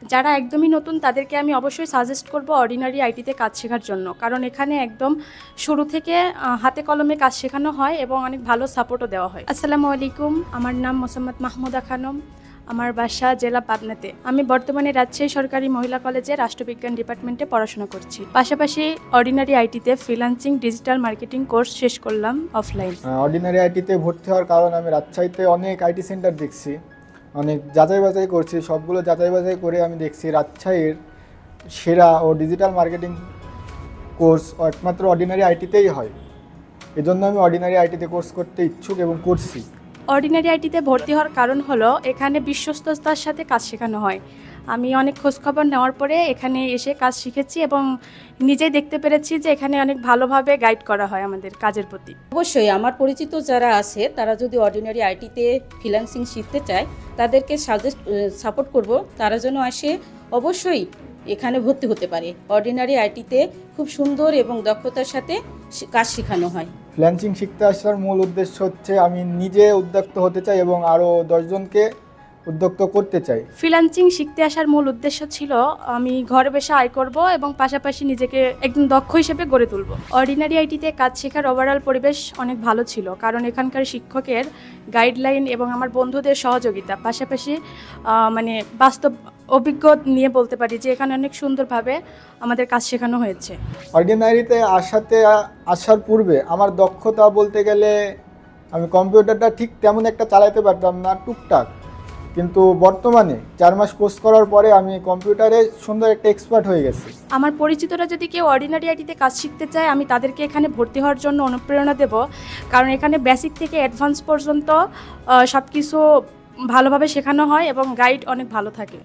যারা একদমই নতুন তাদেরকে আমি অবশ্যই সাজেস্ট করব অর্ডিনারি আইটিতে কাজ শেখার জন্য, কারণ এখানে একদম শুরু থেকে হাতে কলমে কাজ শেখানো হয় এবং অনেক ভালো সাপোর্টও দেওয়া হয়। আসসালামু আলাইকুম, আমার নাম মোসাম্মদ মাহমুদা খানম, আমার বাসা জেলা পাবনাতে। আমি বর্তমানে রাজশাহী সরকারি মহিলা কলেজে রাষ্ট্রবিজ্ঞান ডিপার্টমেন্টে পড়াশোনা করছি। পাশাপাশি অর্ডিনারি আইটিতে ফ্রিল্যান্সিং ডিজিটাল মার্কেটিং কোর্স শেষ করলাম অফলাইন। অর্ডিনারি আইটিতে ভর্তি হওয়ার কারণ আমি রাজশাহীতে অনেক আইটি সেন্টার দেখছি, অনেক যাচাই বাছাই করছি। সবগুলো যাচাই বাছাই করে আমি দেখছি রাজশাহীর সেরা ও ডিজিটাল মার্কেটিং কোর্স একমাত্র অর্ডিনারি আইটিতেই হয়। এজন্য আমি অর্ডিনারি আইটিতে কোর্স করতে ইচ্ছুক এবং করছি। অর্ডিনারি আইটিতে ভর্তি হওয়ার কারণ হলো এখানে বিশ্বস্ততার সাথে কাজ শেখানো হয়। আমি অনেক খোঁজখবর নেওয়ার পরে এখানে এসে কাজ শিখেছি এবং নিজেই দেখতে পেরেছি যে এখানে অনেক ভালোভাবে গাইড করা হয় আমাদের কাজের প্রতি। অবশ্যই আমার পরিচিত যারা আছে তারা যদি অর্ডিনারি আইটিতে ফ্রিল্যান্সিং শিখতে চায় তাদেরকে সাপোর্ট করব, তারা যেন আসে অবশ্যই এখানে ভর্তি হতে পারে। অর্ডিনারি আইটিতে খুব সুন্দর এবং দক্ষতার সাথে কাজ শেখানো হয়। ফ্রিল্যান্সিং শিখতে আসার মূল উদ্দেশ্য হচ্ছে আমি নিজে উদ্যোক্ত হতে চাই এবং আরও 10 জনকে উদ্যোক্ত করতে চাই। ফ্রিল্যান্সিং শিখতে আসার মূল উদ্দেশ্য ছিল আমি ঘরে বসে আয় করব এবং পাশাপাশি নিজেকে একদম দক্ষ হিসেবে গড়ে তুলব। অর্ডিনারি আইটিতে কাজ শেখার ওভারঅল পরিবেশ অনেক ভালো ছিল, কারণ এখানকার শিক্ষকের গাইডলাইন এবং আমার বন্ধুদের সহযোগিতা, পাশাপাশি বাস্তব অভিজ্ঞ নিয়ে বলতে পারি যে এখানে অনেক সুন্দরভাবে আমাদের কাজ শেখানো হয়েছে। অর্ডিনারিতে আসার পূর্বে আমার দক্ষতা বলতে গেলে আমি কম্পিউটারটা ঠিক তেমন একটা চালাতে পারতাম না, টুকটাক। কিন্তু বর্তমানে 4 মাস কোর্স করার পরে আমি কম্পিউটারে সুন্দর একটা এক্সপার্ট হয়ে গেছি। আমার পরিচিতরা যদি কেউ অর্ডিনারি আইটিতে কাজ শিখতে চায়, আমি তাদেরকে এখানে ভর্তি হওয়ার জন্য অনুপ্রেরণা দেব, কারণ এখানে বেসিক থেকে অ্যাডভান্স পর্যন্ত সব কিছু ভালোভাবে শেখানো হয় এবং গাইড অনেক ভালো থাকে।